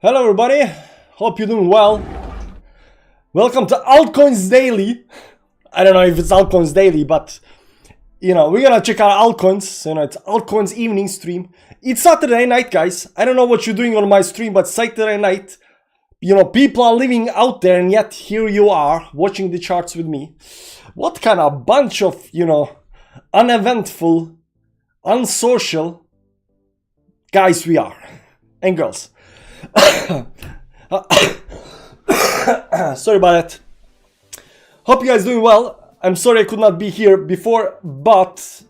Hello everybody, hope you're doing well. Welcome to Altcoins Daily. I don't know if it's Altcoins Daily, but we're gonna check out altcoins. It's Altcoins evening stream. It's Saturday night, guys. I don't know what you're doing on my stream, but Saturday night, people are living out there, and yet here you are watching the charts with me. What kind of bunch of uneventful, unsocial guys we are, and girls. Sorry about that. Hope you guys doing well. I'm sorry I could not be here before, but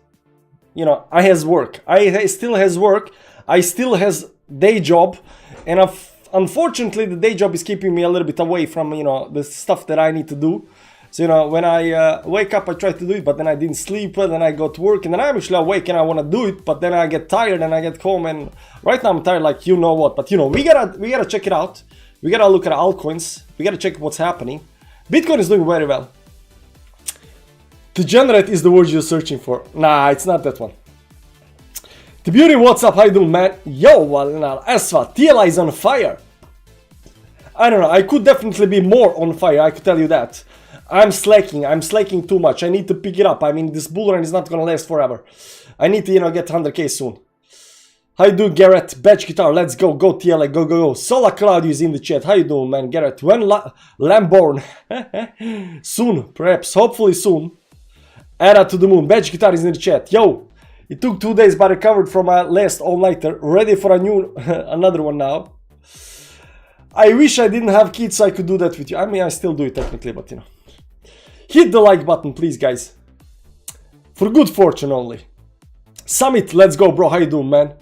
I has work. I still has work. I still has day job, and unfortunately the day job is keeping me a little bit away from the stuff that I need to do. So when I wake up, I try to do it, but then I didn't sleep, and then I go to work, and then I'm actually awake and I want to do it, but then I get tired and I get home, and right now I'm tired like you know what. But we gotta check it out. We gotta look at altcoins. We gotta check what's happening. Bitcoin is doing very well. Degenerate is the word you're searching for. Nah, it's not that one. The beauty, what's up? How you doing, man? Yo, Asfa, TLI is on fire. I don't know. I could definitely be more on fire. I could tell you that. I'm slacking too much. I need to pick it up. I mean, this bull run is not gonna last forever. I need to, get 100k soon. How you doing, Garrett? Batch guitar, let's go. Go TLA, go. Sola Claudio is in the chat. How you doing, man? Garrett, when Lamborn? Soon, perhaps, hopefully soon. Era to the moon. Batch guitar is in the chat. Yo, it took 2 days, but I recovered from my last all-nighter. Ready for a new, another one now. I wish I didn't have kids so I could do that with you. I mean, I still do it technically, but Hit the like button, please, guys. For good fortune only. Summit, let's go, bro. How you doing, man?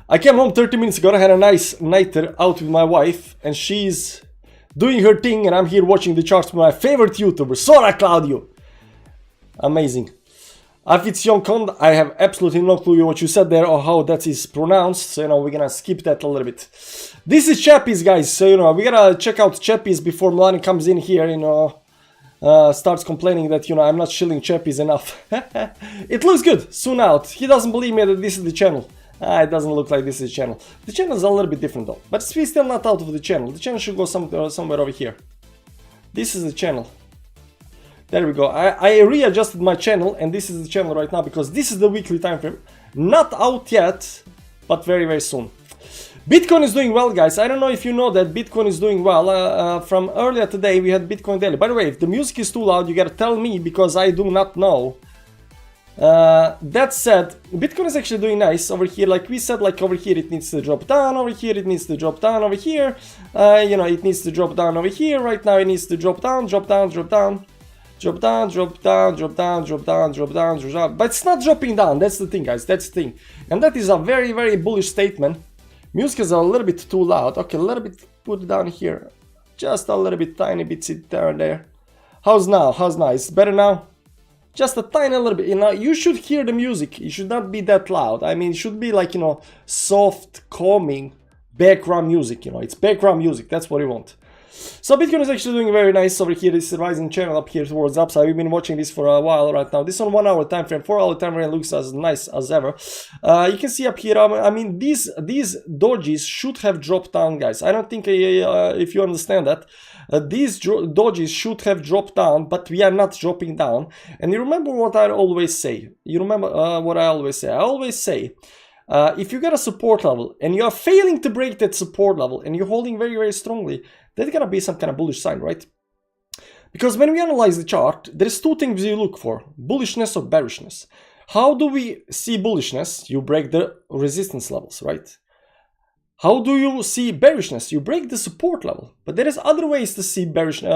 I came home 30 minutes ago. I had a nice nighter out with my wife, and she's doing her thing, and I'm here watching the charts with my favorite YouTuber, Sora Claudio. Amazing. If it's Yonkond, I have absolutely no clue what you said there or how that is pronounced, so we're gonna skip that a little bit. This is Chappies, guys, so we gotta check out Chappies before Milani comes in here, starts complaining that I'm not shilling Chappies enough. It looks good, soon out. He doesn't believe me that this is the channel. It doesn't look like this is the channel. The channel is a little bit different though, but we're still not out of the channel. The channel should go somewhere over here. This is the channel. There we go. I readjusted my channel, and this is the channel right now because this is the weekly time frame. Not out yet, but very, very soon. Bitcoin is doing well, guys. I don't know if you know that Bitcoin is doing well. From earlier today, we had Bitcoin Daily. By the way, if the music is too loud, you gotta tell me because I do not know. That said, Bitcoin is actually doing nice over here. Like we said, like over here it needs to drop down, over here it needs to drop down, over here. It needs to drop down over here. Right now it needs to drop down, drop down, drop down. Drop down, drop down, drop down, drop down, drop down, drop down. But it's not dropping down. That's the thing, guys. That's the thing. And that is a very, very bullish statement. Music is a little bit too loud. Okay, a little bit put it down here. Just a little bit, tiny bit, sit there and there. How's now? How's now? It's better now? Just a tiny little bit. You should hear the music. It should not be that loud. I mean, it should be like, soft, calming background music. It's background music. That's what you want. So Bitcoin is actually doing very nice over here. This is a rising channel up here towards upside. We've been watching this for a while right now. This on 1 hour time frame, 4 hour time frame looks as nice as ever. You can see up here, I mean, these dojis should have dropped down, guys. I don't think if you understand that. These dojis should have dropped down, but we are not dropping down. And you remember what I always say. You remember what I always say. I always say, if you get a support level and you are failing to break that support level and you're holding very, very strongly, that's gonna be some kind of bullish sign, right? Because when we analyze the chart, there's two things you look for: bullishness or bearishness. How do we see bullishness? You break the resistance levels, right? How do you see bearishness? You break the support level. But there is other ways to see bearishness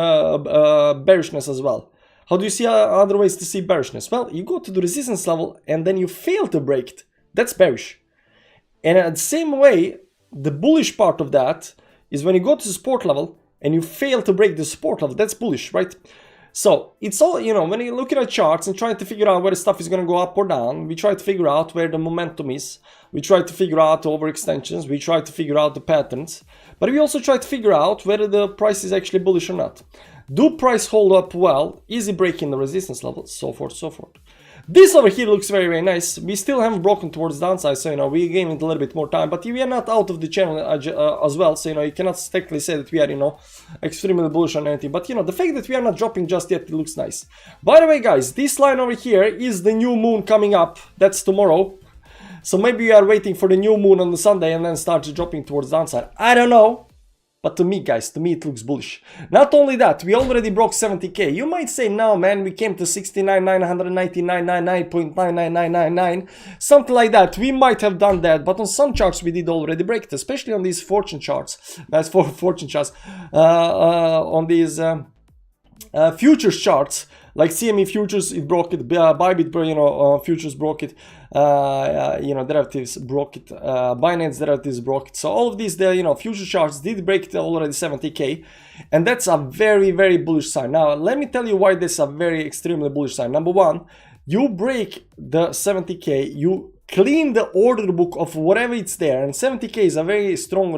as well. How do you see other ways to see bearishness? Well, you go to the resistance level and then you fail to break it. That's bearish. And at the same way, the bullish part of that is when you go to the support level and you fail to break the support level. That's bullish, right? So it's all, when you look at charts and try to figure out where the stuff is going to go up or down, we try to figure out where the momentum is. We try to figure out overextensions. We try to figure out the patterns. But we also try to figure out whether the price is actually bullish or not. Do price hold up well? Is it breaking the resistance level? So forth, so forth. This over here looks very, very nice. We still haven't broken towards downside, so, you know, we're giving it a little bit more time, but we are not out of the channel as well, so, you know, you cannot technically say that we are, you know, extremely bullish on anything, but, you know, the fact that we are not dropping just yet, it looks nice. By the way, guys, this line over here is the new moon coming up. That's tomorrow. So maybe we are waiting for the new moon on the Sunday and then start dropping towards downside. I don't know. But to me, guys, to me it looks bullish. Not only that, we already broke 70k. You might say, no, man, we came to 69,999.99999, something like that. We might have done that, but on some charts we did already break it, especially on these fortune charts. That's for fortune charts. On these futures charts, like CME futures, it broke it. Bybit, you know, futures broke it. You know, derivatives broke it. Binance derivatives broke it. So all of these, you know, future charts did break it already 70k, and that's a very, very bullish sign. Now, let me tell you why this is a very extremely bullish sign. Number one, you break the 70k, you clean the order book of whatever it's there, and 70k is a very strong,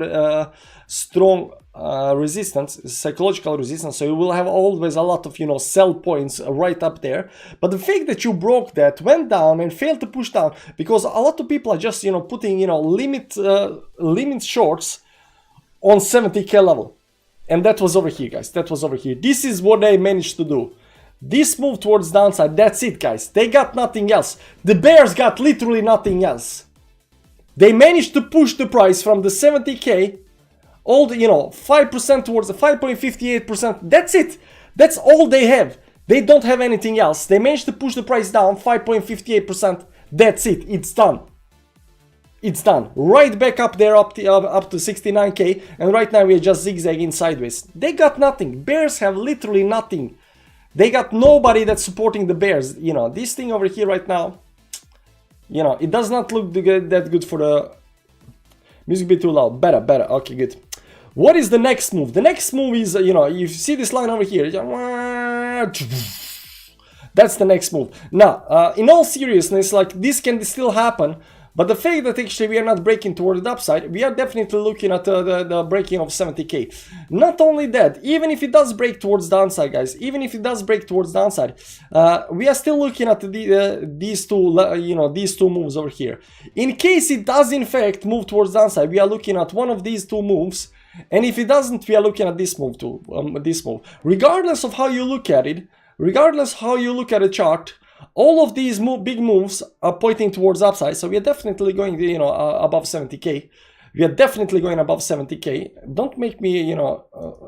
resistance, psychological resistance, so you will have always a lot of, you know, sell points right up there. But the fact that you broke that, went down and failed to push down, because a lot of people are just, you know, putting, you know, limit shorts on 70k level, and that was over here, guys. That was over here. This is what they managed to do. This move towards downside, that's it, guys. They got nothing else. The bears got literally nothing else. They managed to push the price from the 70k all the, you know, 5% towards the 5.58%. That's it. That's all they have. They don't have anything else. They managed to push the price down 5.58%. That's it. It's done. It's done. Right back up there, up to 69k, and right now we are just zigzagging sideways. They got nothing. Bears have literally nothing. They got nobody that's supporting the bears. You know, this thing over here right now, you know, it does not look that good for the music. Be too loud. Better. Okay, good. What is the next move? The next move is, you know, you see this line over here. That's the next move. Now, in all seriousness, like, this can still happen, but the fact that actually we are not breaking toward the upside, we are definitely looking at the breaking of 70k. Not only that, even if it does break towards downside, guys, even if it does break towards downside, we are still looking at these two, you know, these two moves over here. In case it does in fact move towards downside, we are looking at one of these two moves, and if it doesn't, we are looking at this move too. This move, regardless of how you look at it, regardless how you look at a chart, all of these big moves are pointing towards upside, so we are definitely going, you know, above 70k. We are definitely going above 70k. Don't make me, you know,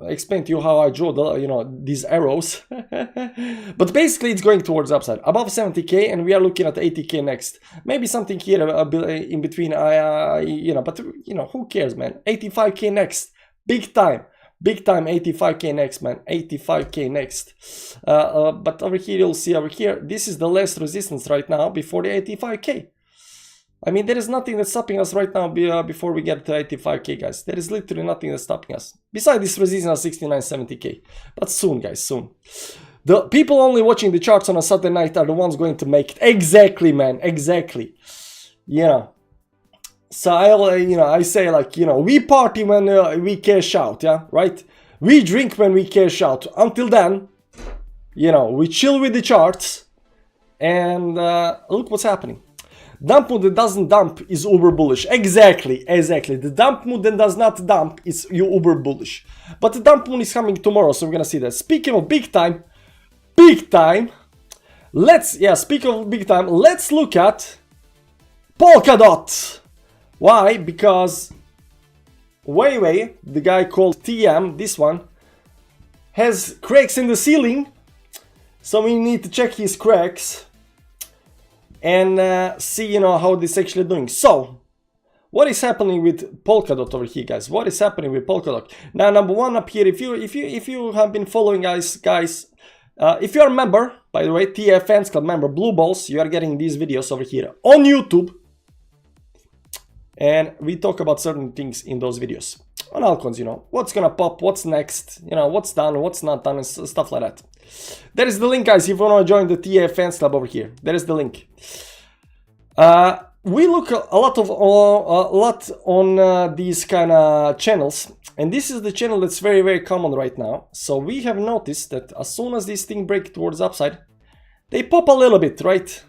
explain to you how I draw the, you know, these arrows. But basically, it's going towards upside, above 70k, and we are looking at 80k next. Maybe something here in between. You know, but you know, who cares, man? 85k next, big time. Big time, 85k next, man. 85k next. But over here, you'll see over here, this is the last resistance right now before the 85k. I mean, there is nothing that's stopping us right now before we get to 85k, guys. There is literally nothing that's stopping us. Besides this resistance at 69-70k. But soon, guys, soon. The people only watching the charts on a Saturday night are the ones going to make it. Exactly, man. Exactly. Yeah. So I say, like, you know, we party when we cash out, yeah, right? We drink when we cash out. Until then, you know, we chill with the charts, and look what's happening. Dump mood that doesn't dump is uber bullish. Exactly. The dump mood that does not dump is uber bullish. But the dump mood is coming tomorrow, so we're gonna see that. Speaking of big time, let's look at Polkadot. Why? Because Weiwei, the guy called TM, this one, has cracks in the ceiling, so we need to check his cracks and see, you know, how this actually doing. So, what is happening with Polkadot over here, guys? What is happening with Polkadot? Now, number one up here, if you have been following guys, if you are a member, by the way, TF Fans Club member, Blue Balls, you are getting these videos over here on YouTube. And we talk about certain things in those videos. On altcoins, you know, what's gonna pop, what's next, you know, what's done, what's not done, and stuff like that. There is the link, guys, if you wanna join the TF Fans Club over here. There is the link. We look a lot on these kind of channels, and this is the channel that's very, very common right now. So we have noticed that as soon as this thing breaks towards upside, they pop a little bit, right?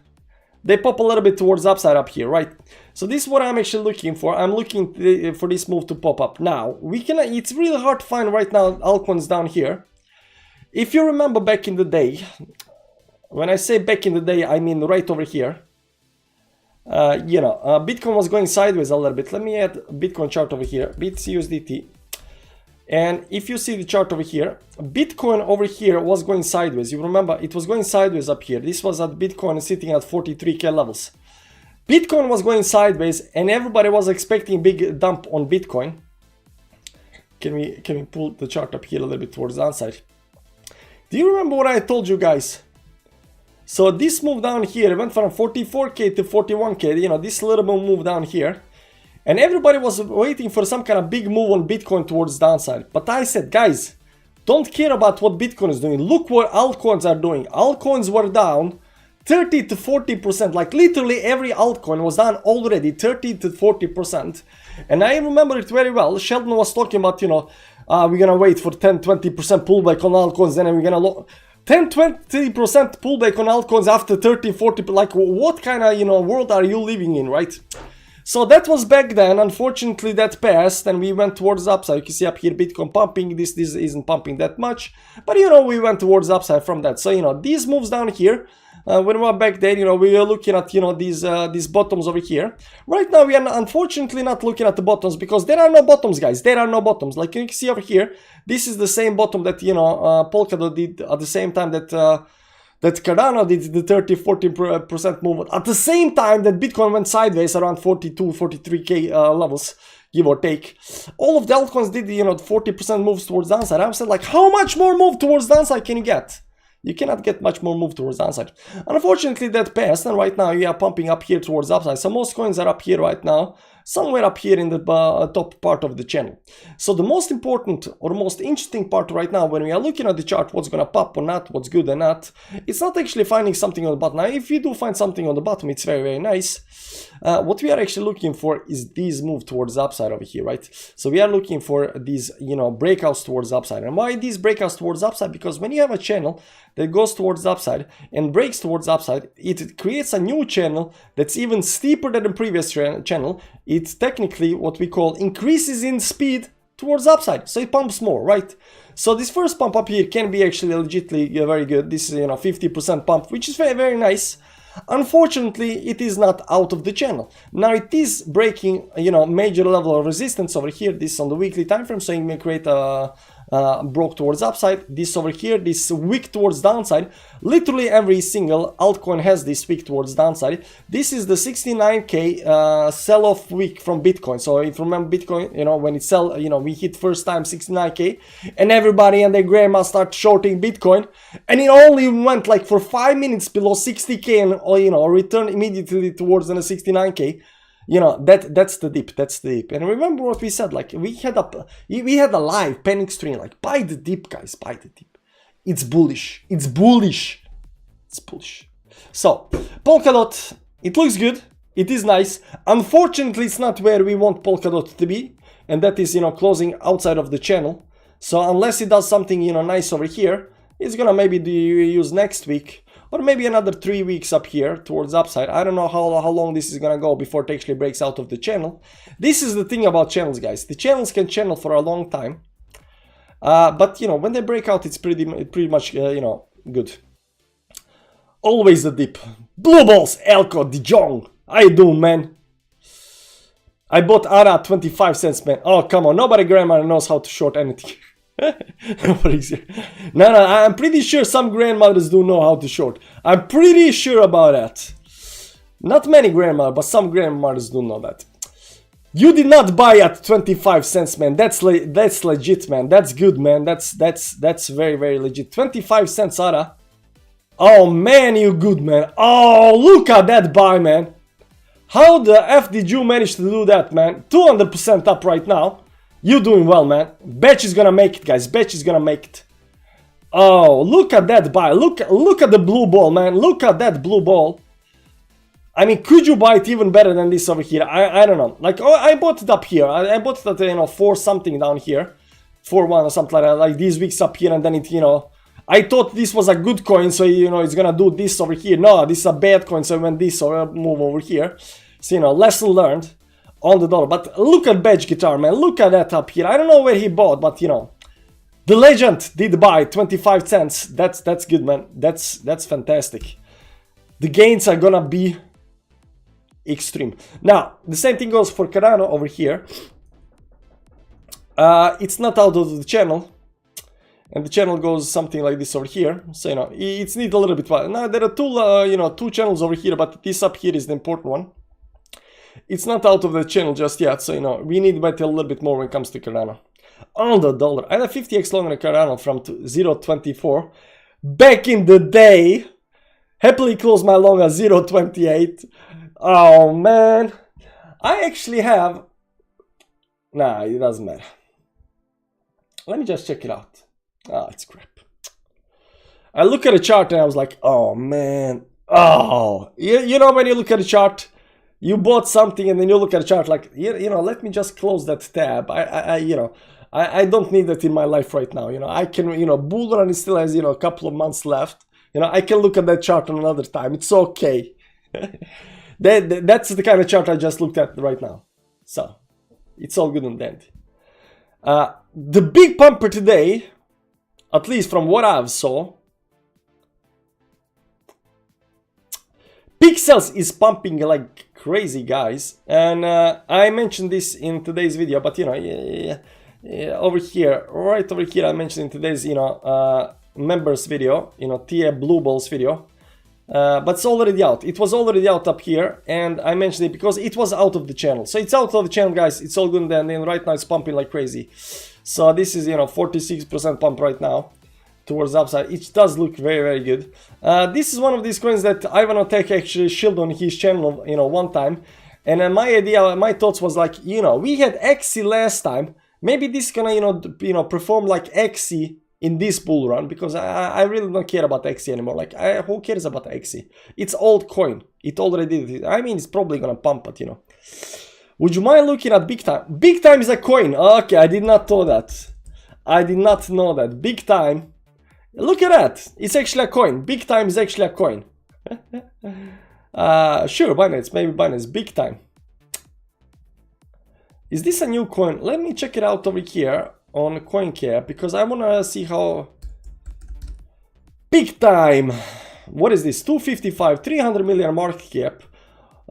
they pop a little bit towards upside up here, right? So this is what I'm actually looking for. I'm looking for this move to pop up. Now, it's really hard to find right now altcoins down here. If you remember back in the day, when I say back in the day, I mean right over here. Bitcoin was going sideways a little bit. Let me add Bitcoin chart over here, BTC/USDT. And if you see the chart over here, Bitcoin over here was going sideways. You remember, it was going sideways up here. This was at Bitcoin sitting at 43K levels. Bitcoin was going sideways and everybody was expecting big dump on Bitcoin. Can we pull the chart up here a little bit towards the downside? Do you remember what I told you guys? So this move down here went from 44K to 41K, you know, this little move down here. And everybody was waiting for some kind of big move on Bitcoin towards downside. But I said, guys, don't care about what Bitcoin is doing. Look what altcoins are doing. Altcoins were down 30 to 40%. Like literally every altcoin was down already 30 to 40%. And I remember it very well. Sheldon was talking about, we're going to wait for 10-20% pullback on altcoins. Then we're going to 10-20% pullback on altcoins after 30-40%. Like what kind of, world are you living in, right? So that was back then. Unfortunately, that passed and we went towards the upside. You can see up here Bitcoin pumping. This isn't pumping that much, but we went towards the upside from that. So these moves down here, when we were back then, we were looking at these bottoms over here. Right now we are unfortunately not looking at the bottoms because there are no bottoms, guys. There are no bottoms. Like you can see over here, this is the same bottom that Polkadot did at the same time that Cardano did the 30-40% movement at the same time that Bitcoin went sideways around 42-43K levels, give or take. All of the altcoins did 40% moves towards downside. I said, like, how much more move towards downside can you get? You cannot get much more move towards downside. Unfortunately, that passed, and right now you are pumping up here towards upside. So most coins are up here right now, somewhere up here in the top part of the channel. So the most important or most interesting part right now, when we are looking at the chart, what's going to pop or not, what's good or not, it's not actually finding something on the bottom. Now, if you do find something on the bottom, it's very, very nice. What we are actually looking for is these move towards the upside over here, right? So we are looking for these, breakouts towards the upside. And why these breakouts towards the upside? Because when you have a channel that goes towards the upside and breaks towards the upside, it creates a new channel that's even steeper than the previous channel. It's technically what we call increases in speed towards the upside. So it pumps more, right? So this first pump up here can be actually legitimately very good. This is 50% pump, which is very, very nice. Unfortunately, it is not out of the channel. Now it is breaking, major level of resistance over here. This is on the weekly time frame, so it may create a broke towards upside. This over here, this wick towards downside. Literally every single altcoin has this wick towards downside. This is the 69K sell-off wick from Bitcoin. So if you remember Bitcoin, when it sell, we hit first time 69K and everybody and their grandma start shorting Bitcoin, and it only went like for 5 minutes below 60K and returned immediately towards the 69K. That's the dip. That's the dip. And remember what we said, like we had a live panic stream, like buy the dip, guys, buy the dip. It's bullish. It's bullish. It's bullish. So Polkadot, it looks good. It is nice. Unfortunately, it's not where we want Polkadot to be, and that is closing outside of the channel. So unless it does something nice over here, it's gonna maybe use next week. Or maybe another 3 weeks up here towards upside. I don't know how long this is gonna go before it actually breaks out of the channel. This is the thing about channels, guys. The channels can channel for a long time. But when they break out, it's pretty much good. Always the dip. Blue balls, Elko, Dijong. How you doing, man? I bought ARA at 25 cents, man. Oh, come on. Nobody grandma knows how to short anything. Nobody's here. No, I'm pretty sure some grandmothers do know how to short. I'm pretty sure about that. Not many grandmothers, but some grandmothers do know that. You did not buy at 25 cents, man. That's legit, man. That's good, man. That's very, very legit. 25 cents, ARA. Oh, man, you good, man. Oh, look at that buy, man. How the F did you manage to do that, man? 200% up right now. You doing well, man. Batch is gonna make it, guys. Batch is gonna make it. Oh, look at that buy. Look at the blue ball, man. Look at that blue ball. I mean, could you buy it even better than this over here? I don't know. Like, oh, I bought it up here. I bought it at 4 something down here, 4.1 or something like that. Like these weeks up here, and then it I thought this was a good coin, so you know it's gonna do this over here. No, this is a bad coin, so I went this or move over here. So you know, lesson learned on the dollar. But look at Badge Guitar, man. Look at that up here. I don't know where he bought, but you know, the legend did buy 25 cents. That's good, man. That's fantastic. The gains are gonna be extreme. Now the same thing goes for Cardano over here. It's not out of the channel. And the channel goes something like this over here. So, you know, it's need a little bit. Now, there are two channels over here, but this up here is the important one. It's not out of the channel just yet. So, you know, we need bet a little bit more when it comes to Cardano. On the dollar, I had a 50x long on Cardano from 0.24. Back in the day, happily closed my long at 0.28. Oh, man. I actually have... Nah, it doesn't matter. Let me just check it out. Ah, it's crap. I look at a chart and I was like, oh man, oh. You know when you look at a chart, you bought something and then you look at a chart like, you know, let me just close that tab. I don't need that in my life right now. You know, I can, you know, bull run still has, you know, a couple of months left. You know, I can look at that chart on another time. It's okay. That's the kind of chart I just looked at right now. So, it's all good and dandy. The big pumper today, at least from what I've saw, Pixels is pumping like crazy, guys. And I mentioned this in today's video, but you know, over here, right over here, I mentioned in today's, you know, members video, you know, TA Blue Balls video. But it's already out. It was already out up here, and I mentioned it because it was out of the channel. So it's out of the channel, guys. It's all good, and then right now it's pumping like crazy. So this is, you know, 46% pump right now towards the upside. It does look very, very good. This is one of these coins that Ivan Tech actually shilled on his channel, you know, one time. And my idea, my thoughts was like, you know, we had XC last time. Maybe this is gonna, you know, perform like XC in this bull run, because I really don't care about XC anymore. Like, who cares about XC? It's Altcoin. It already did it. I mean, it's probably gonna pump it, you know. Would you mind looking at Big Time? Big Time is a coin. Okay, I did not know that. I did not know that. Big Time. Look at that. It's actually a coin. Big Time is actually a coin. Sure, Binance. Maybe Binance. Big Time. Is this a new coin? Let me check it out over here on CoinCare, because I want to see how... Big Time. What is this? 255, 300 million market cap.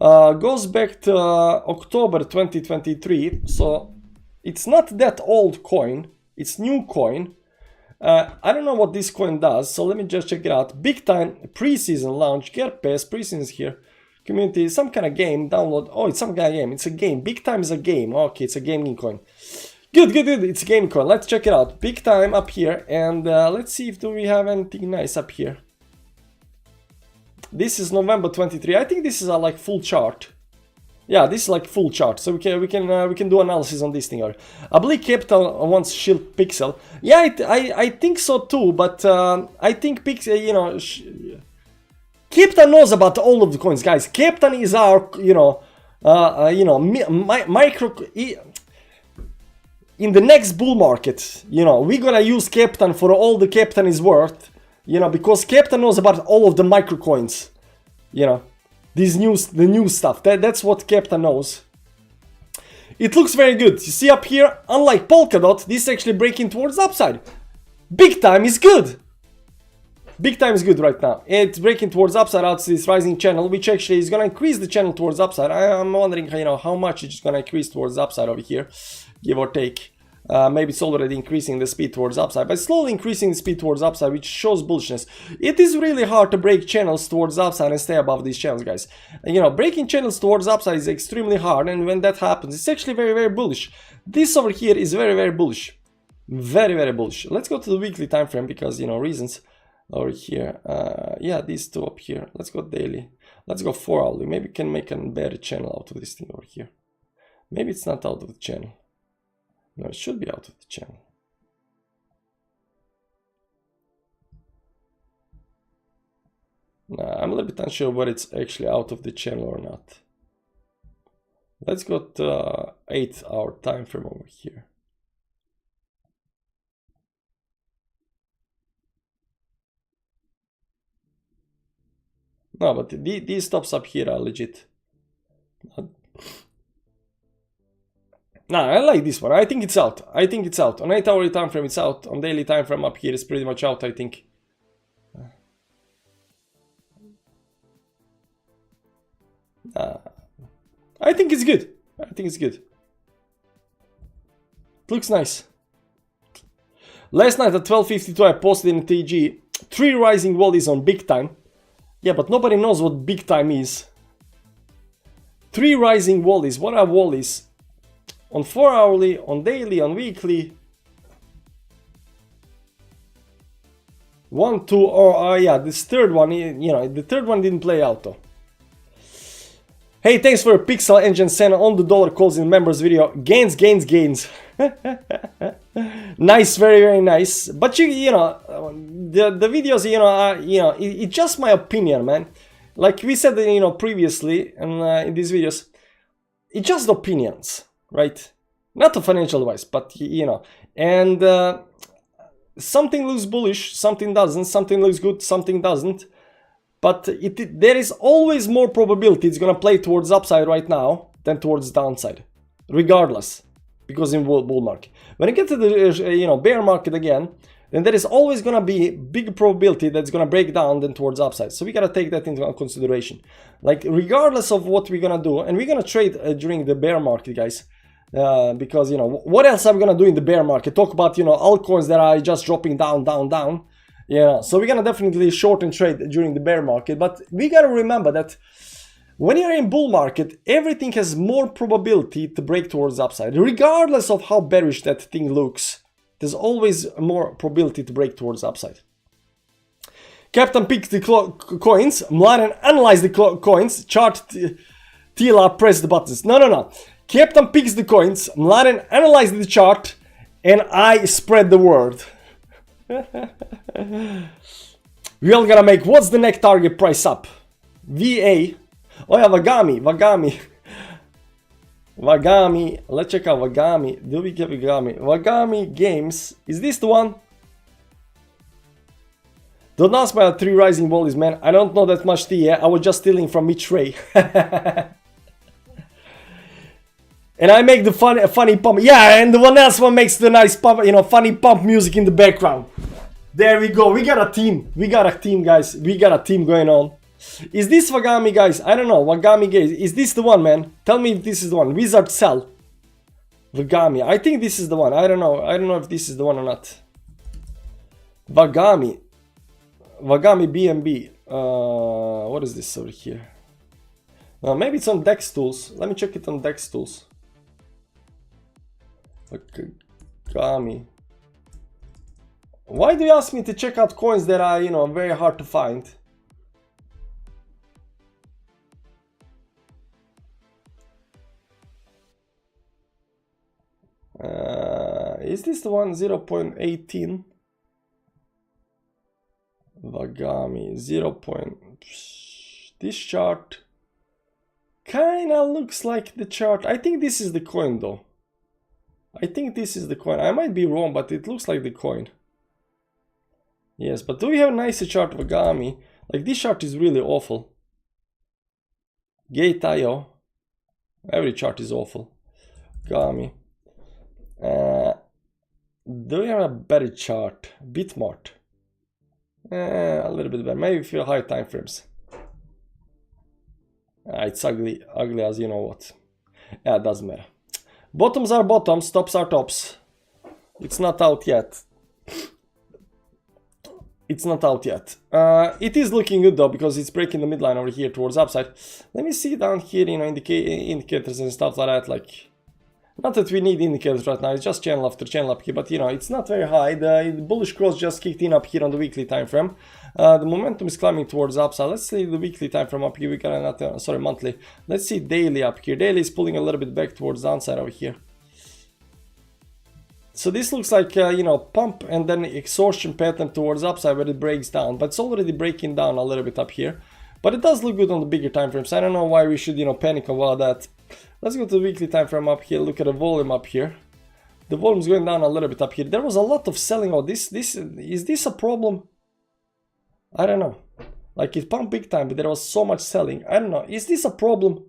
Goes back to October 2023. So it's not that old coin. It's new coin. I don't know what this coin does, so let me just check it out. Big Time pre-season launch, get pass, pre-season is here. Community, some kind of game, download. Oh, it's some kind of game. It's a game. Big Time is a game. Okay, it's a gaming coin. Good, good, good. It's a game coin. Let's check it out. Big Time up here, and let's see if do we have anything nice up here. This is November 23. I think this is a like full chart. Yeah, this is like full chart, so we can do analysis on this thing. I believe Capital wants Shield Pixel. Yeah, I think so too, but I think Pixel, you know, Captain knows about all of the coins, guys. Captain is our, you know, micro. In the next bull market, you know, we're gonna use Captain for all the Captain is worth, you know, because Captain knows about all of the micro coins, you know. The new stuff, that's what Captain knows. It looks very good. You see up here, unlike Polkadot, this is actually breaking towards upside. Big Time is good. Big Time is good right now. It's breaking towards upside out to this rising channel, which actually is going to increase the channel towards upside. I'm wondering, you know, how much it's going to increase towards upside over here, give or take. Maybe it's already increasing the speed towards upside, but slowly increasing the speed towards upside, which shows bullishness. It is really hard to break channels towards upside and stay above these channels, guys. And, you know, breaking channels towards upside is extremely hard, and when that happens, it's actually very, very bullish. This over here is very, very bullish. Very, very bullish. Let's go to the weekly time frame because, you know, reasons over here. Yeah, these two up here. Let's go daily. Let's go 4 hourly. Maybe we can make a better channel out of this thing over here. Maybe it's not out of the channel. No, it should be out of the channel. Nah, I'm a little bit unsure whether it's actually out of the channel or not. Let's go to 8-hour time frame over here. No, but these stops up here are legit. Nah, I like this one. I think it's out. I think it's out. On 8-hourly time frame, it's out. On daily time frame up here, it's pretty much out, I think. I think it's good. I think it's good. It looks nice. Last night at 12:52, I posted in TG 3 rising wallies on big time. Yeah, but nobody knows what big time is. 3 rising wallies. What are wallies? On 4-hourly, on daily, on weekly. 1, 2, or yeah, this third one, you know, the third one didn't play out though. Hey, thanks for a Pixel Engine send on the dollar calls in members video. Gains, gains, gains. Nice, very, very nice. But you know, the videos, it's just my opinion, man. Like we said, you know, previously in these videos, it's just opinions, right? Not a financial advice, but you know, and something looks bullish, something doesn't, something looks good, something doesn't. But there is always more probability it's gonna play towards upside right now than towards downside, regardless, because in bull market. When you get to the bear market again, then there is always gonna be big probability that it's gonna break down than towards upside. So we gotta take that into consideration. Like regardless of what we're gonna do, and we're gonna trade during the bear market, guys, because you know what else are we gonna do in the bear market? Talk about altcoins that are just dropping down, down, down. Yeah, so we're gonna definitely short and trade during the bear market, but we gotta remember that when you're in bull market, everything has more probability to break towards upside. Regardless of how bearish that thing looks, there's always more probability to break towards upside. Captain picks the coins, Mladen analyze the coins, chart TLR, press the buttons. No. Captain picks the coins, Mladen analyze the chart, and I spread the word. We all gonna make, what's the next target price up? VA. Oh yeah, Vagami. Let's check out Vagami. Do we get Vagami? Vagami Games. Is this the one? Don't ask my 3 rising wallies, man. I don't know that much tea, yeah? I was just stealing from Mitch Ray. And I make the funny pump. Yeah, and the one else makes the nice pump, funny pump music in the background. There we go. We got a team. We got a team, guys. We got a team going on. Is this Vagami, guys? I don't know. Vagami, guys. Is this the one, man? Tell me if this is the one. Wizard Cell. Vagami. I think this is the one. I don't know. I don't know if this is the one or not. Vagami. Vagami BNB. What is this over here? Maybe it's on Dex Tools. Let me check it on Dex Tools. Vagami. Why do you ask me to check out coins that are, very hard to find? Is this the one 0.18? Vagami 0. This chart kinda looks like the chart. I think this is the coin though. I think this is the coin. I might be wrong, but it looks like the coin. Yes, but do we have a nicer chart of Vagami? Like this chart is really awful. Gate.io. Every chart is awful. Vagami. Do we have a better chart? Bitmart. A little bit better. Maybe for high time frames. It's ugly as you know what. Yeah, it doesn't matter. Bottoms are bottoms, tops are tops. It's not out yet. It's not out yet. It is looking good though, because it's breaking the midline over here towards upside. Let me see down here, indicators and stuff like that. Like, not that we need indicators right now. It's just channel after channel up here, but it's not very high. The bullish cross just kicked in up here on the weekly time frame. The momentum is climbing towards upside. Let's see the weekly time frame up here. We got monthly. Let's see daily up here. Daily is pulling a little bit back towards downside over here. So this looks like, pump and then exhaustion pattern towards upside where it breaks down. But it's already breaking down a little bit up here. But it does look good on the bigger time frames. I don't know why we should, panic about that. Let's go to the weekly time frame up here. Look at the volume up here. The volume's going down a little bit up here. There was a lot of selling. Oh, is this a problem? I don't know. Like it pumped big time, but there was so much selling. I don't know. Is this a problem?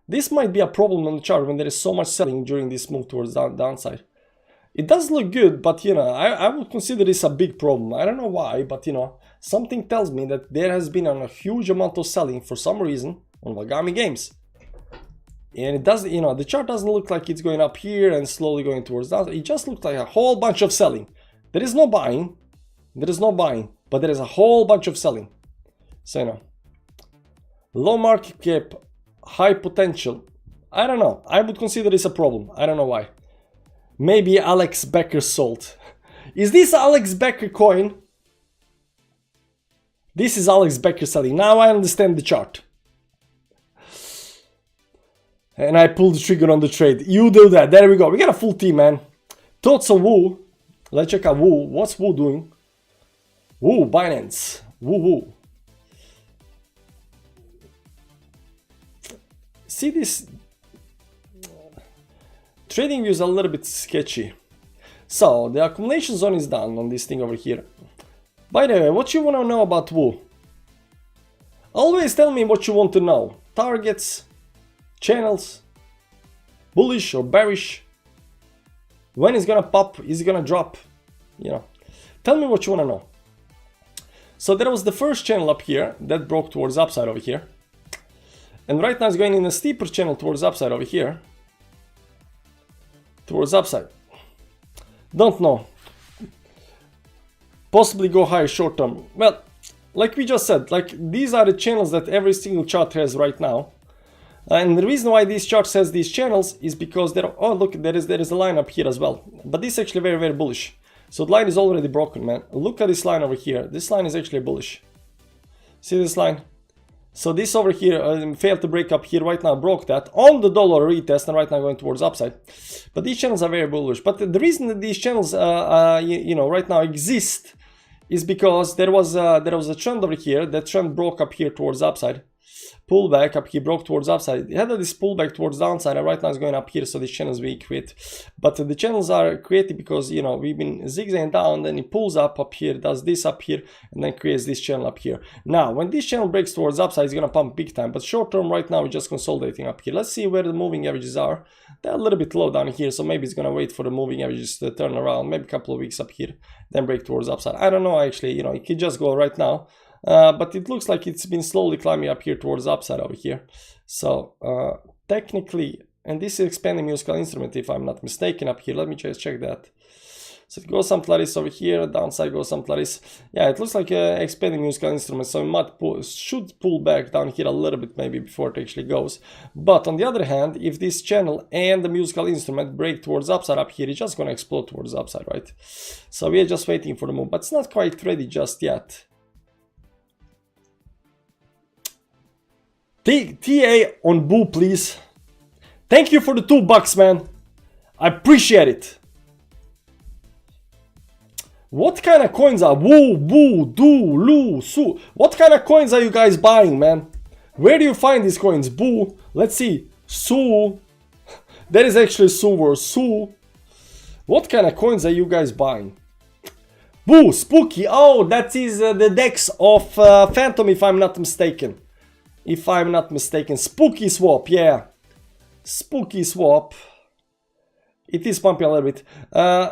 This might be a problem on the chart when there is so much selling during this move towards downside. It does look good, but you know, I would consider this a big problem. I don't know why, but you know, something tells me that there has been a huge amount of selling for some reason on Wagami Games. And it does, you know, the chart doesn't look like it's going up here and slowly going towards down. It just looked like a whole bunch of selling. There is no buying. There is no buying, but there is a whole bunch of selling. So, you know, low market cap, high potential. I don't know. I would consider this a problem. I don't know why. Maybe Alex Becker sold. Is this Alex Becker coin? This is Alex Becker selling. Now I understand the chart. And I pulled the trigger on the trade. You do that. There we go. We got a full team, man. Thoughts on Woo. Let's check out Woo. What's Woo doing? Woo, Binance. Woo. See this? Trading view is a little bit sketchy. So the accumulation zone is done on this thing over here. By the way, what you want to know about Woo? Always tell me what you want to know. Targets, channels, bullish or bearish. When it's gonna pop, is it gonna drop? You know, tell me what you want to know. So there was the first channel up here that broke towards upside over here. And right now it's going in a steeper channel towards upside over here. Towards upside. Don't know. Possibly go higher short term. Well, like we just said, like these are the channels that every single chart has right now. And the reason why this chart has these channels is because there are, oh look, there is a line up here as well. But this is actually very, very bullish. So the line is already broken, man. Look at this line over here. This line is actually bullish. See this line? So this over here failed to break up here right now, broke that on the dollar retest, and right now going towards upside. But these channels are very bullish. But the reason that these channels, you know, right now exist is because there was a trend over here. That trend broke up here towards upside. Pullback up here, broke towards upside. It had this pullback towards downside, and right now it's going up here, so these channels we create. But the channels are created because, you know, we've been zigzagging down, then it pulls up here, does this up here, and then creates this channel up here. Now, when this channel breaks towards upside, it's going to pump big time. But short term, right now, we're just consolidating up here. Let's see where the moving averages are. They're a little bit low down here, so maybe it's going to wait for the moving averages to turn around, maybe a couple of weeks up here, then break towards upside. I don't know, actually, you know, it could just go right now. But it looks like it's been slowly climbing up here towards the upside over here. So technically, and this is expanding musical instrument if I'm not mistaken up here. Let me just check that. So it goes something like this over here, downside goes something like this. Yeah, it looks like expanding musical instrument, so it might should pull back down here a little bit maybe before it actually goes. But on the other hand, if this channel and the musical instrument break towards upside up here, it's just going to explode towards the upside, right? So we are just waiting for the move, but it's not quite ready just yet. TA on Boo, please. Thank you for the $2, man. I appreciate it. What kind of coins are Woo, Boo, Do, Lu, Su? What kind of coins are you guys buying, man? Where do you find these coins? Boo. Let's see. Su. That is actually Su or Su. What kind of coins are you guys buying? Boo, Spooky. Oh, that is the DEX of Phantom, if I'm not mistaken. If I'm not mistaken. SpookySwap, yeah. SpookySwap. It is pumping a little bit.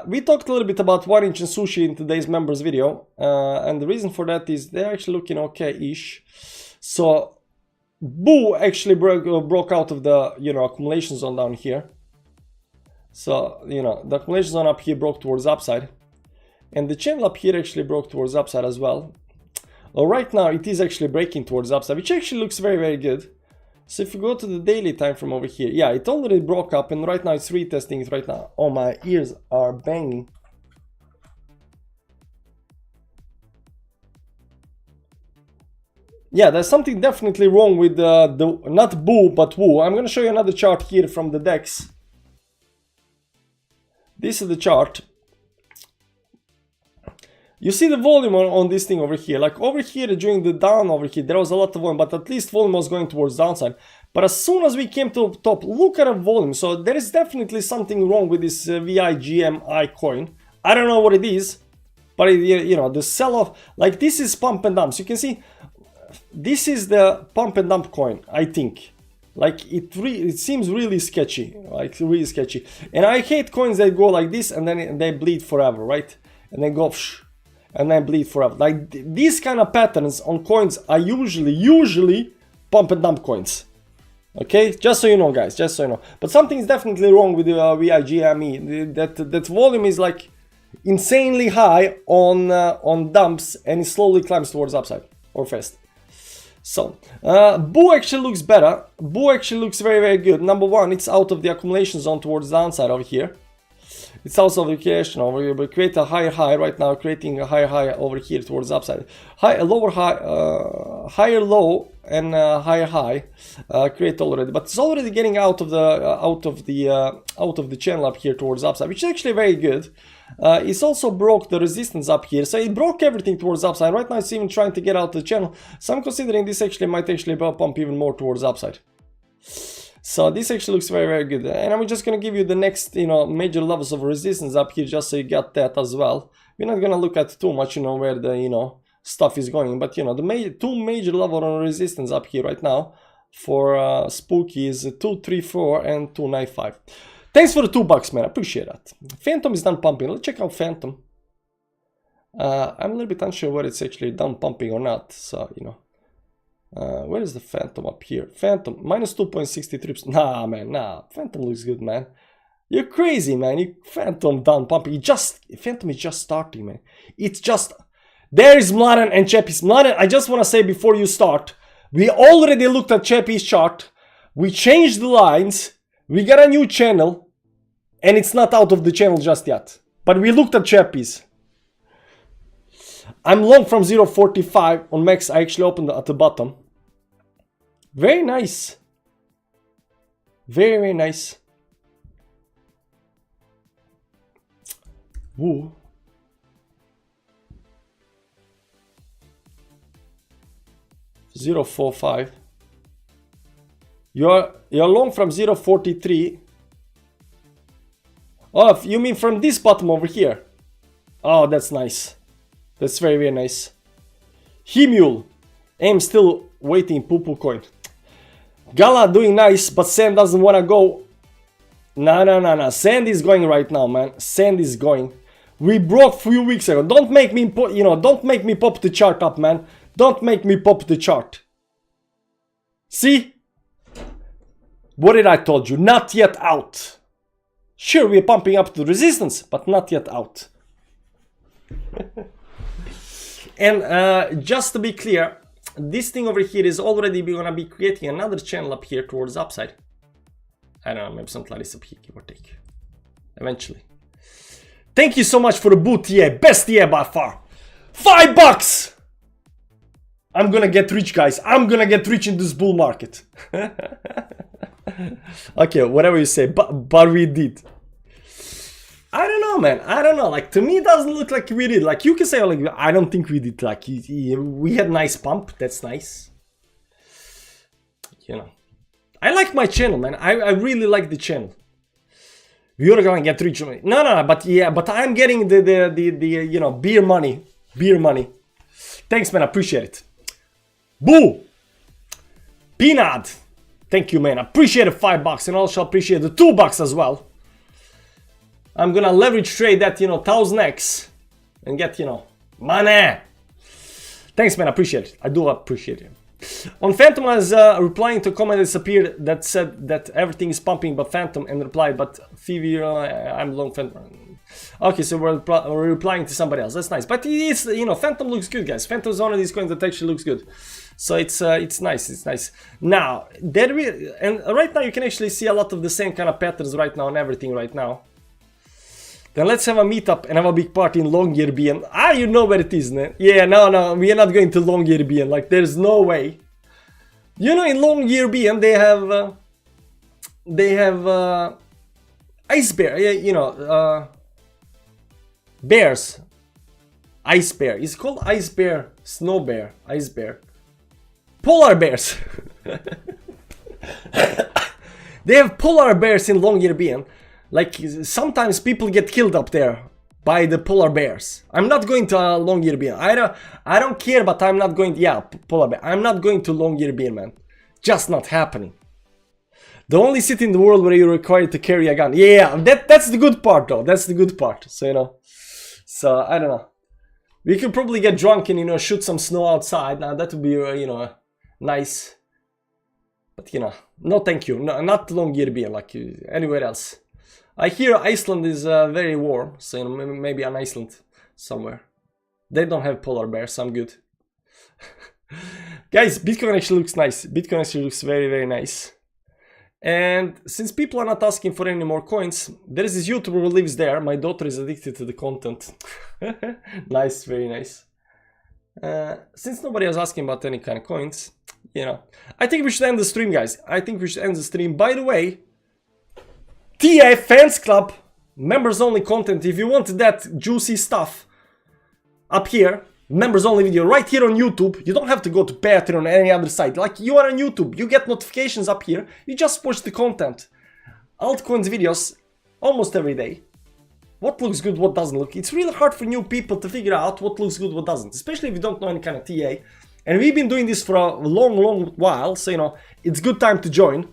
We talked a little bit about 1-inch and sushi in today's members video. And the reason for that is they're actually looking okay-ish. So, Boo actually broke out of the, you know, accumulation zone down here. So, you know, the accumulation zone up here broke towards upside. And the channel up here actually broke towards upside as well. Well, right now it is actually breaking towards upside, which actually looks very, very good. So if you go to the daily time frame over here, yeah, it already broke up and right now it's retesting it right now. Oh, my ears are banging. Yeah, there's something definitely wrong with the not Boo, but Woo. I'm going to show you another chart here from the DEX. This is the chart. You see the volume on this thing over here. Like over here during the down over here, there was a lot of volume, but at least volume was going towards downside. But as soon as we came to top, look at the volume. So there is definitely something wrong with this VIGMI coin. I don't know what it is, but it, you know, the sell-off, like this is pump and dump. So you can see this is the pump and dump coin, I think. Like it seems really sketchy, like really sketchy. And I hate coins that go like this and then they bleed forever, right? And then go and then bleed forever. Like these kind of patterns on coins are usually pump and dump coins. Okay, just so you know, guys, just so you know. But something is definitely wrong with the VIGME. That volume is like insanely high on dumps and it slowly climbs towards upside or fast. So Boo actually looks better. Boo actually looks very good. Number one, it's out of the accumulation zone towards the downside over here. It's also the creation over here, but create a higher high right now, creating a higher high over here towards the upside. Higher low and higher high create already, but it's already getting out of the channel up here towards the upside, which is actually very good. It's also broke the resistance up here, so it broke everything towards the upside. Right now it's even trying to get out of the channel, so I'm considering this actually might actually pump even more towards the upside. So this actually looks very good, and I'm just gonna give you the next, you know, major levels of resistance up here, just so you got that as well. We're not gonna look at too much, you know, where the, you know, stuff is going, but you know, the two major level of resistance up here right now for Spooky is 234 and 295. Thanks for the $2, man. I appreciate that. Phantom is done pumping. Let's check out Phantom. I'm a little bit unsure whether it's actually done pumping or not, so you know. Where is the Phantom up here? Phantom minus 2.63%. Nah, man, nah. Phantom looks good, man. You're crazy, man. Phantom down pumping. Phantom is just starting, man. It's just. There is Mladen and Cheppy's. Mladen, I just want to say before you start, we already looked at Cheppy's chart. We changed the lines. We got a new channel, and it's not out of the channel just yet. But we looked at Cheppy's. I'm long from 0.45 on max. I actually opened at the bottom. Very nice. Very nice. Woo. $0.45. You're long from 0.43. Oh, you mean from this bottom over here? Oh, that's nice. That's very nice. Hemule. I'm still waiting. Poo coin. Gala doing nice, but Sand doesn't want to go. No. Sand is going right now, man. Sand is going. We broke a few weeks ago. Don't make me, you know, don't make me pop the chart up, man. Don't make me pop the chart. See? What did I told you? Not yet out. Sure, we're pumping up to resistance, but not yet out. And just to be clear, this thing over here is already gonna be creating another channel up here towards the upside. I don't know, maybe something like this up here, give or take. Eventually. Thank you so much for the boot TA. Best TA by far. $5! I'm gonna get rich, guys. I'm gonna get rich in this bull market. Okay, whatever you say, but we did. I don't know, man. I don't know. Like, to me, it doesn't look like we did. Like, you can say, like, I don't think we did. Like, we had nice pump. That's nice. You know. I like my channel, man. I really like the channel. You're gonna get rich. No, but yeah, but I'm getting the you know, beer money. Beer money. Thanks, man. I appreciate it. Boo! Peanut. Thank you, man. I appreciate the $5 and also appreciate the $2 as well. I'm gonna leverage trade that, you know, 1000x and get, you know, money. Thanks, man. I appreciate it. I do appreciate it. On Phantom, I was replying to a comment that disappeared that said that everything is pumping but Phantom, and replied, but Phoebe, I'm long Phantom. Okay, so we're replying to somebody else. That's nice. But it's, you know, Phantom looks good, guys. Phantom is one of these coins that actually looks good. So it's nice. It's nice. Now, and right now you can actually see a lot of the same kind of patterns right now and everything right now. Then let's have a meetup and have a big party in Longyearbyen. Ah, you know where it is, man. Yeah, no, we are not going to Longyearbyen. Like, there's no way. You know, in Longyearbyen they have ice bear. Yeah, you know, bears. Ice bear. It's called ice bear, snow bear, ice bear. Polar bears. They have polar bears in Longyearbyen. Like, sometimes people get killed up there by the polar bears. I'm not going to long year beer. I don't care, but I'm not going. Yeah, polar bear. I'm not going to long year beer, man. Just not happening. The only city in the world where you're required to carry a gun. Yeah, that's the good part, though. That's the good part. So you know. So I don't know. We could probably get drunk and, you know, shoot some snow outside. Now that would be, you know, nice. But, you know, no thank you. No, not long year beer like anywhere else. I hear Iceland is very warm. So, you know, maybe on Iceland somewhere. They don't have polar bears. So I'm good. Guys, Bitcoin actually looks nice. Bitcoin actually looks very, very nice. And since people are not asking for any more coins, there is this YouTuber who lives there. My daughter is addicted to the content. Nice, very nice. Since nobody was asking about any kind of coins, you know, I think we should end the stream, guys. I think we should end the stream. By the way, TA Fans Club, members only content. If you want that juicy stuff up here, members only video right here on YouTube. You don't have to go to Patreon or any other site. Like, you are on YouTube, you get notifications up here. You just watch the content. Altcoins videos almost every day. What looks good, what doesn't look. It's really hard for new people to figure out what looks good, what doesn't. Especially if you don't know any kind of TA. And we've been doing this for a long while. So, you know, it's good time to join.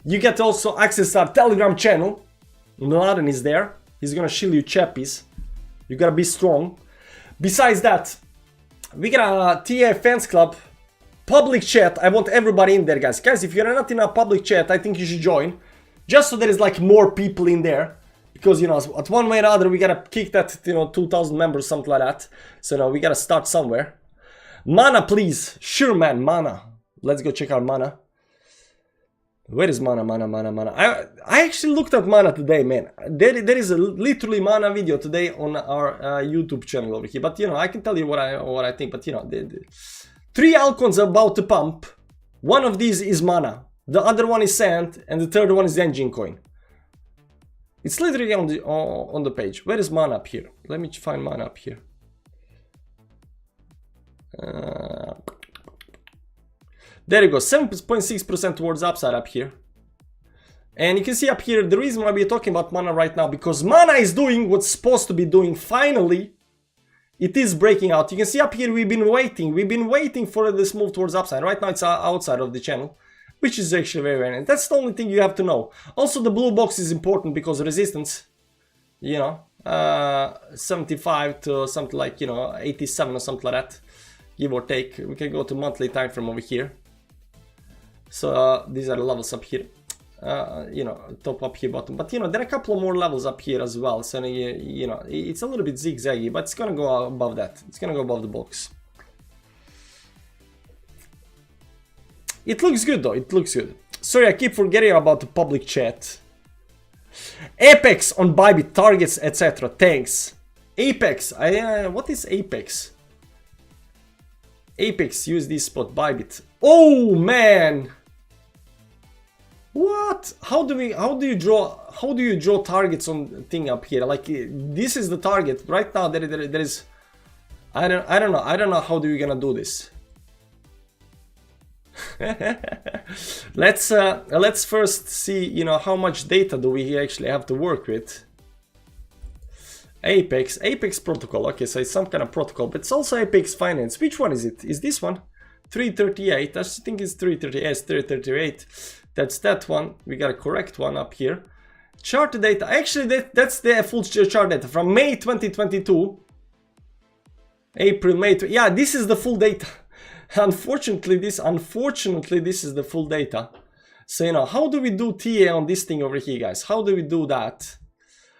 You get also access to our Telegram channel. Mladen is there. He's gonna shield you chappies. You gotta be strong. Besides that, we got a TA Fans Club public chat. I want everybody in there, guys. Guys, if you're not in a public chat, I think you should join. Just so there is like more people in there. Because, you know, at one way or other, we gotta kick that, you know, 2,000 members, something like that. So, you know, we gotta start somewhere. Mana, please. Sure, man, Mana. Let's go check out Mana. Where is Mana? I actually looked at Mana today, man. There is a literally Mana video today on our YouTube channel over here. But, you know, I can tell you what I think. But, you know, 3 altcoins are about to pump. One of these is Mana. The other one is Sand. And the third one is Engine Coin. It's literally on the page. Where is Mana up here? Let me find Mana up here. There you go, 7.6% towards upside up here. And you can see up here, the reason why we're talking about Mana right now, because Mana is doing what's supposed to be doing. Finally, it is breaking out. You can see up here, we've been waiting for this move towards upside. Right now, it's outside of the channel, which is actually very nice. That's the only thing you have to know. Also, the blue box is important because resistance, you know, 75 to something like, you know, 87 or something like that, give or take. We can go to monthly time frame over here. So these are the levels up here, you know, top up here, bottom. But, you know, there are a couple more levels up here as well. So, you know, it's a little bit zigzaggy, but it's going to go above that. It's going to go above the box. It looks good, though. It looks good. Sorry, I keep forgetting about the public chat. Apex on Bybit, targets, etc. Thanks. Apex. What is Apex? Apex USD spot Bybit. Oh, man. What? How do you draw targets on thing up here? Like, this is the target right now. There is, I don't know how do you gonna do this. Let's first see, you know, how much data do we actually have to work with. Apex protocol. Okay, so it's some kind of protocol, but it's also Apex Finance. Which one is it? Is this one? 338. I think it's 338. Yes, 338. That's that one. We got a correct one up here. Chart data. Actually, that's the full chart data from May 2022. April, May. Yeah, this is the full data. Unfortunately, this is the full data. So, you know, how do we do TA on this thing over here, guys? How do we do that?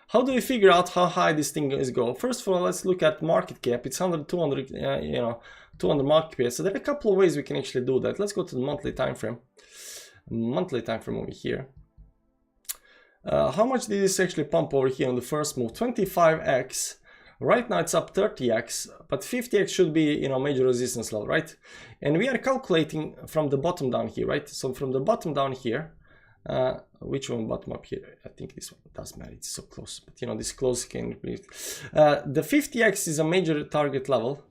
How do we figure out how high this thing is go? First of all, let's look at market cap. It's 100, 200, you know, 200 market cap. So there are a couple of ways we can actually do that. Let's go to the monthly time frame. Monthly time frame over here. How much did this actually pump over here on the first move? 25x. Right now it's up 30x, but 50x should be, you know, major resistance level, right? And we are calculating from the bottom down here, right? So from the bottom down here, which one bottom up here? I think this one does matter. It's so close, but you know, this close can be. The 50x is a major target level.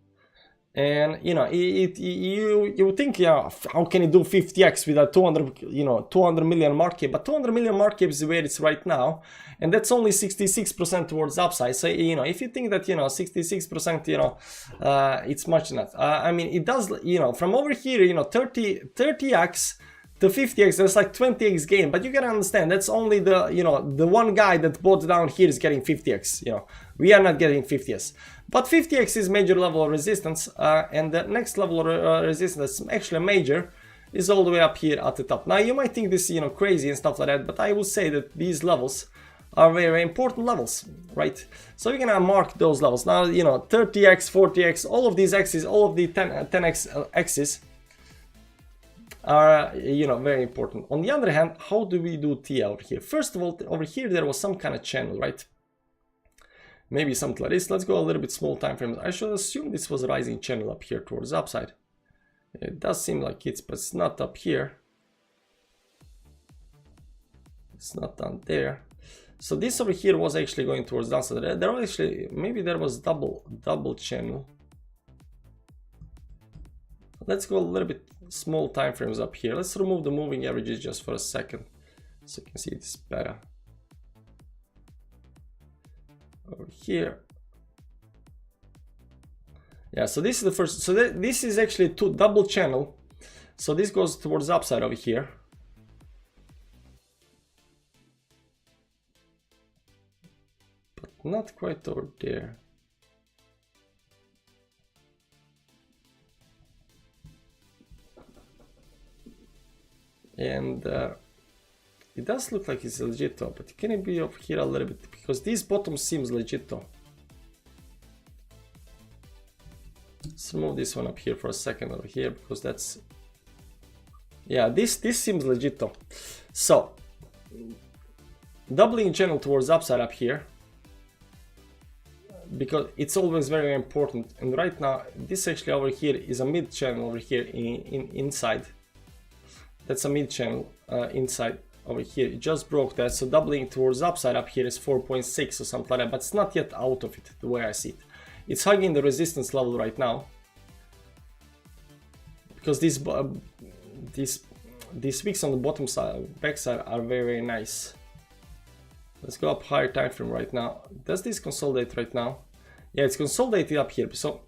And you know, you think, yeah, how can it do 50x with a 200 million market? But 200 million market is where it's right now, and that's only 66% towards upside. So you know, if you think that 66%, it's much enough. I mean, it does, from over here, 30x to 50x, there's like 20x gain, but you gotta understand that's only the the one guy that bought down here is getting 50x. We are not getting 50x, but 50x is major level of resistance, and the next level of resistance that's actually major is all the way up here at the top. Now you might think this crazy and stuff like that, but I would say that these levels are very, very important levels, right? So we're gonna mark those levels. Now 30x, 40x, all of these x's, all of the 10x x's are very important. On the other hand, how do we do T over here? First of all, over here there was some kind of channel, right? Maybe something like this. Let's go a little bit small time frames. I should assume this was a rising channel up here towards the upside. It does seem like it's, but it's not up here. It's not down there. So this over here was actually going towards the downside. There was actually, maybe there was double channel. Let's go a little bit small time frames up here. Let's remove the moving averages just for a second so you can see this better. Over here, yeah, so this is the first, so this is actually double channel, so this goes towards the upside over here, but not quite over there. And it does look like it's legit though, but can it be over here a little bit, because this bottom seems legit though. Let's remove this one up here for a second over here, because that's, yeah, this seems legit though. So doubling channel towards upside up here, because it's always very, very important. And right now this actually over here is a mid channel over here inside. That's a mid channel inside over here. It just broke that, so doubling towards upside up here is 4.6 or something like that, but it's not yet out of it the way I see it. It's hugging the resistance level right now, because these wicks on the bottom side, backside, are very, very nice. Let's go up higher time frame right now. Does this consolidate right now? Yeah, it's consolidated up here. So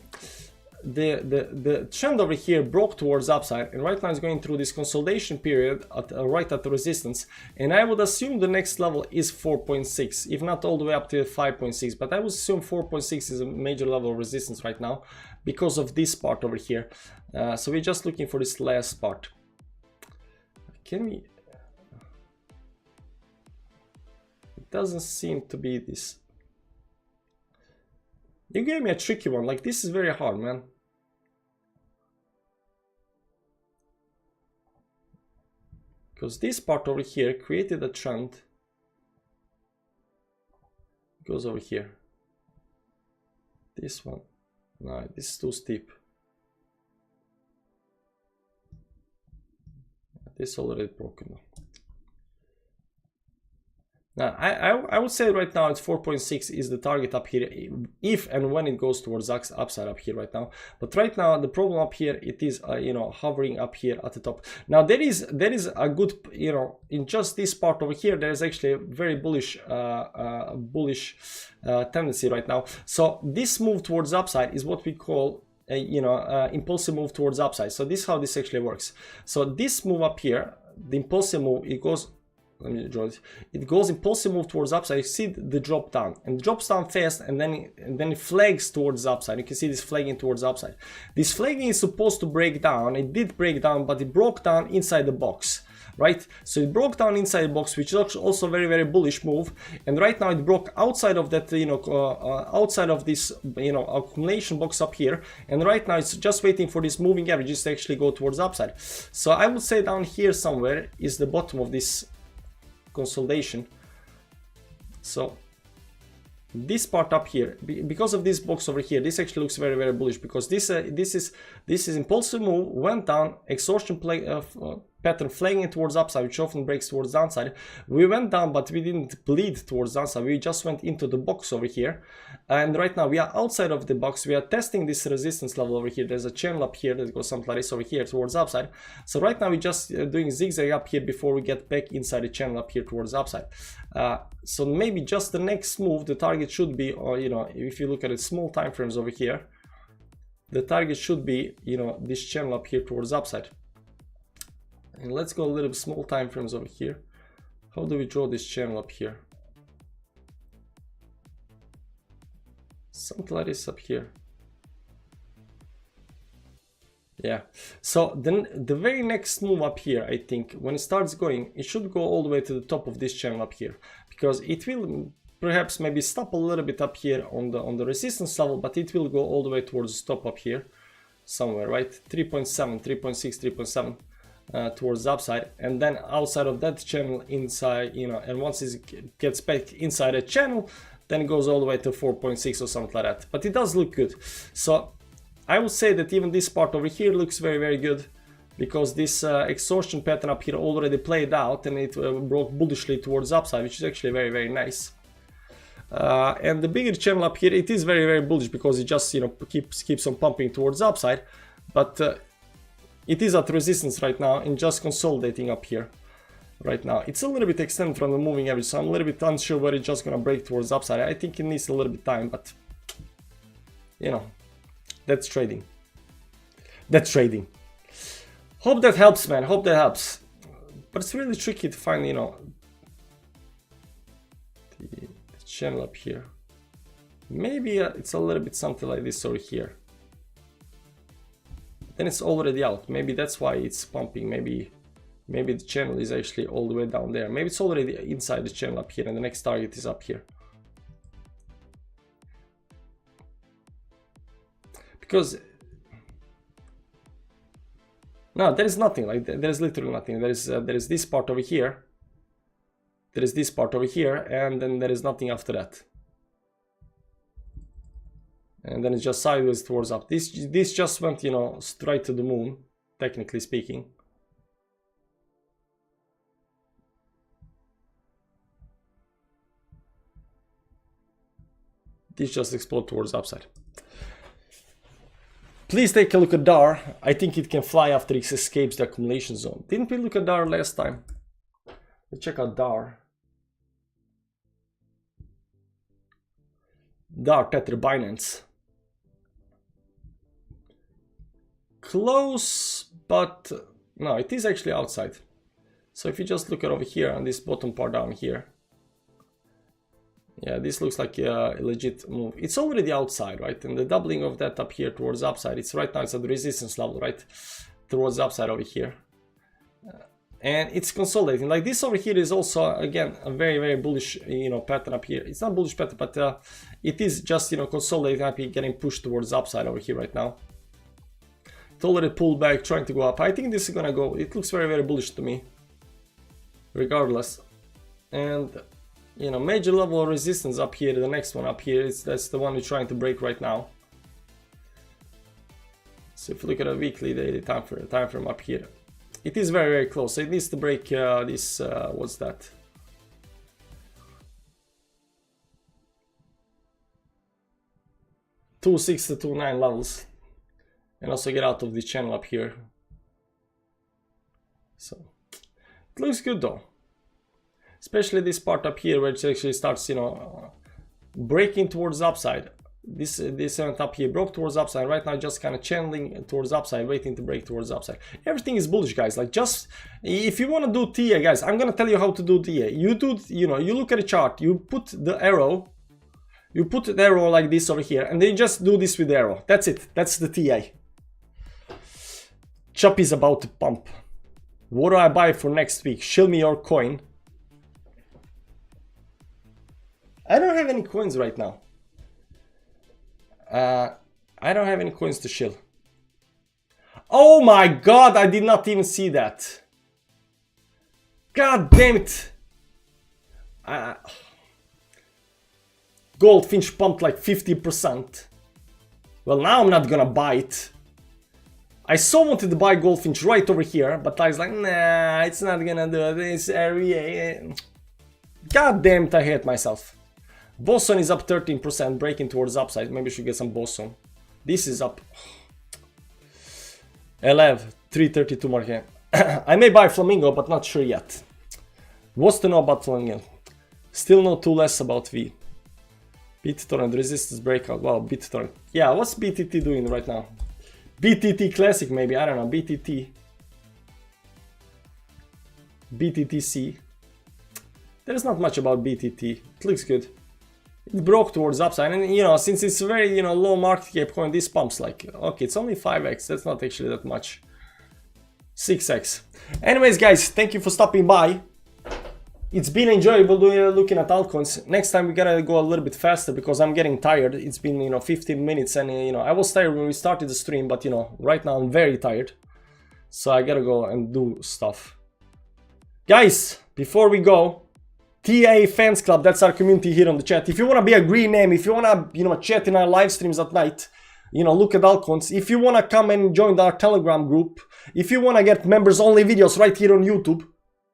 the trend over here broke towards upside, and right now it's going through this consolidation period right at the resistance, and I would assume the next level is 4.6, if not all the way up to 5.6, but I would assume 4.6 is a major level of resistance right now because of this part over here. So we're just looking for this last part. Can we? It doesn't seem to be this. You gave me a tricky one. Like, this is very hard, man. Because this part over here created a trend. It goes over here. This one. No, this is too steep. This is already broken now. Now, I would say right now it's 4.6 is the target up here, if and when it goes towards upside up here right now. But right now the problem up here, it is hovering up here at the top. Now there is a good, in just this part over here, there is actually a very bullish tendency right now. So this move towards upside is what we call impulsive move towards upside. So this is how this actually works. So this move up here, the impulsive move, it goes. Let me draw it. It goes impulsive move towards upside. You see the drop down, and it drops down fast, and then it flags towards upside. You can see this flagging towards upside. This flagging is supposed to break down. It did break down, but it broke down inside the box, right? So it broke down inside the box, which is also very, very bullish move. And right now it broke outside of that, outside of this, accumulation box up here. And right now it's just waiting for this moving averages to actually go towards upside. So I would say down here somewhere is the bottom of this consolidation. So this part up here, because of this box over here, this actually looks very, very bullish, because this is impulsive move, went down, exhaustion play, pattern flagging towards upside, which often breaks towards downside. We went down, but we didn't bleed towards downside. We just went into the box over here. And right now we are outside of the box. We are testing this resistance level over here. There's a channel up here that goes something like this over here towards upside. So right now we're just doing zigzag up here before we get back inside the channel up here towards upside. So maybe just the next move, the target should be, or you know, if you look at it, small time frames over here, the target should be, you know, this channel up here towards upside. And let's go a little bit small time frames over here. How do we draw this channel up here? Something like this up here. Yeah, so then the very next move up here, I think when it starts going, it should go all the way to the top of this channel up here, because it will perhaps maybe stop a little bit up here on the resistance level, but it will go all the way towards the stop up here somewhere, right? 3.7, 3.6, 3.7 towards the upside, and then outside of that channel inside, you know, and once it gets back inside a channel, then it goes all the way to 4.6 or something like that. But it does look good. So I would say that even this part over here looks very, very good, because this exhaustion pattern up here already played out and it broke bullishly towards upside, which is actually very, very nice. And the bigger channel up here, it is very, very bullish because it just, you know, keeps on pumping towards upside, but it is at resistance right now and just consolidating up here right now. It's a little bit extended from the moving average, so I'm a little bit unsure whether it's just gonna break towards upside. I think it needs a little bit of time, but you know, that's trading. That's trading. Hope that helps, man. Hope that helps. But it's really tricky to find, you know, the channel up here. Maybe it's a little bit something like this over here. Then it's already out. Maybe that's why it's pumping. Maybe the channel is actually all the way down there. Maybe it's already inside the channel up here and the next target is up here. Because no, there is nothing. Like there is literally nothing. There is this part over here. There is this part over here, and then there is nothing after that. And then it's just sideways towards up. This just went, you know, straight to the moon, technically speaking. This just exploded towards upside. Please take a look at DAR. I think it can fly after it escapes the accumulation zone. Didn't we look at DAR last time? Let's check out DAR. DAR Tether Binance. Close, but no, it is actually outside. So if you just look at over here on this bottom part down here, yeah, this looks like a legit move. It's already outside, right? And the doubling of that up here towards upside, it's right now, it's at the resistance level, right? Towards upside over here. And it's consolidating. Like this over here is also, again, a very, very bullish, you know, pattern up here. It's not bullish pattern, but it is just, you know, consolidating up here, getting pushed towards upside over here right now. It already pulled back, trying to go up. I think this is gonna go, it looks very, very bullish to me, regardless. And you know, major level of resistance up here, the next one up here, that's the one we're trying to break right now. So if you look at a weekly, daily time frame up here, it is very, very close. So it needs to break this, what's that? $2.6 to $2.9 levels, and also get out of the channel up here. So it looks good though. Especially this part up here where it actually starts, you know, breaking towards upside. This event up here broke towards upside. Right now just kind of channeling towards upside, waiting to break towards upside. Everything is bullish, guys. Like, just if you want to do TA, guys, I'm gonna tell you how to do TA. You do, you know, you look at the chart, you put the arrow, like this over here, and then you just do this with the arrow. That's it. That's the TA. Chop is about to pump. What do I buy for next week? Shill me your coin. I don't have any coins right now. I don't have any coins to shill. Oh my god, I did not even see that. God damn it. Goldfinch pumped like 50%. Well, now I'm not gonna buy it. I so wanted to buy Goldfinch right over here, but I was like, nah, it's not gonna do this area. God damn it, I hate myself. Boson is up 13%, breaking towards upside. Maybe I should get some Boson. This is up 332 market. I may buy Flamingo, but not sure yet. What's to know about Flamingo? Still know too less about V. BitTorrent resistance breakout. Wow, BitTorrent. Yeah, what's BTT doing right now? BTT Classic maybe, I don't know. BTTC. There's not much about BTT. It looks good. It broke towards upside, and you know, since it's a very, you know, low market cap coin, this pumps like, okay, it's only 5x. That's not actually that much. 6x. Anyways, guys, thank you for stopping by. It's been enjoyable looking at altcoins. Next time we gotta go a little bit faster because I'm getting tired. It's been, you know, 15 minutes, and you know, I was tired when we started the stream, but you know, right now I'm very tired. So I gotta go and do stuff. Guys, before we go, TA Fans Club, that's our community here on the chat. If you wanna be a green name, if you wanna, you know, chat in our live streams at night, you know, look at altcoins. If you wanna come and join our Telegram group, if you wanna get members only videos right here on YouTube,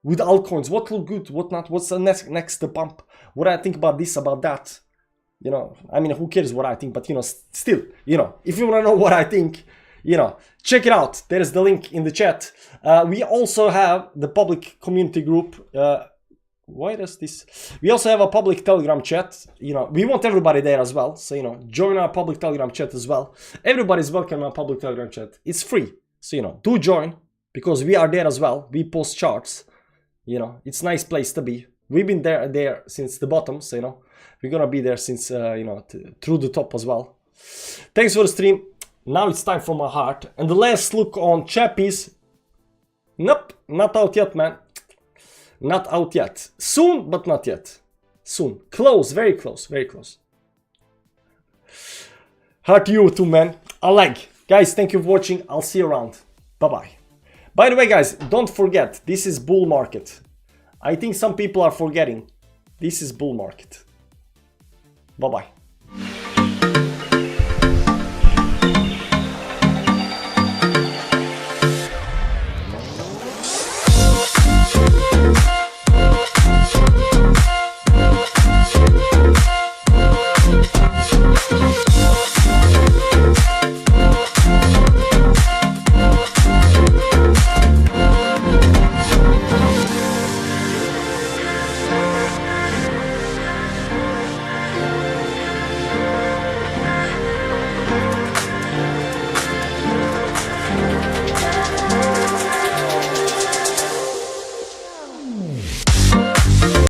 with altcoins, what look good, what not, what's the next bump, what I think about this, about that, you know, I mean, who cares what I think, but you know, still, you know, if you want to know what I think, you know, check it out. There's the link in the chat. We also have the public community group. Why does this? We also have a public Telegram chat. You know, we want everybody there as well. So, you know, join our public Telegram chat as well. Everybody's welcome in our public Telegram chat. It's free. So, you know, do join because we are there as well. We post charts. You know, it's a nice place to be. We've been there since the bottom, so you know, we're gonna be there since you know, through the top as well. Thanks for the stream. Now it's time for my heart. And the last look on Chappies. Nope, not out yet, man. Not out yet. Soon, but not yet. Soon. Close, very close, very close. Heart to you too, man. I like. Guys, thank you for watching. I'll see you around. Bye-bye. By the way, guys, don't forget, this is bull market. I think some people are forgetting. This is bull market. Bye-bye.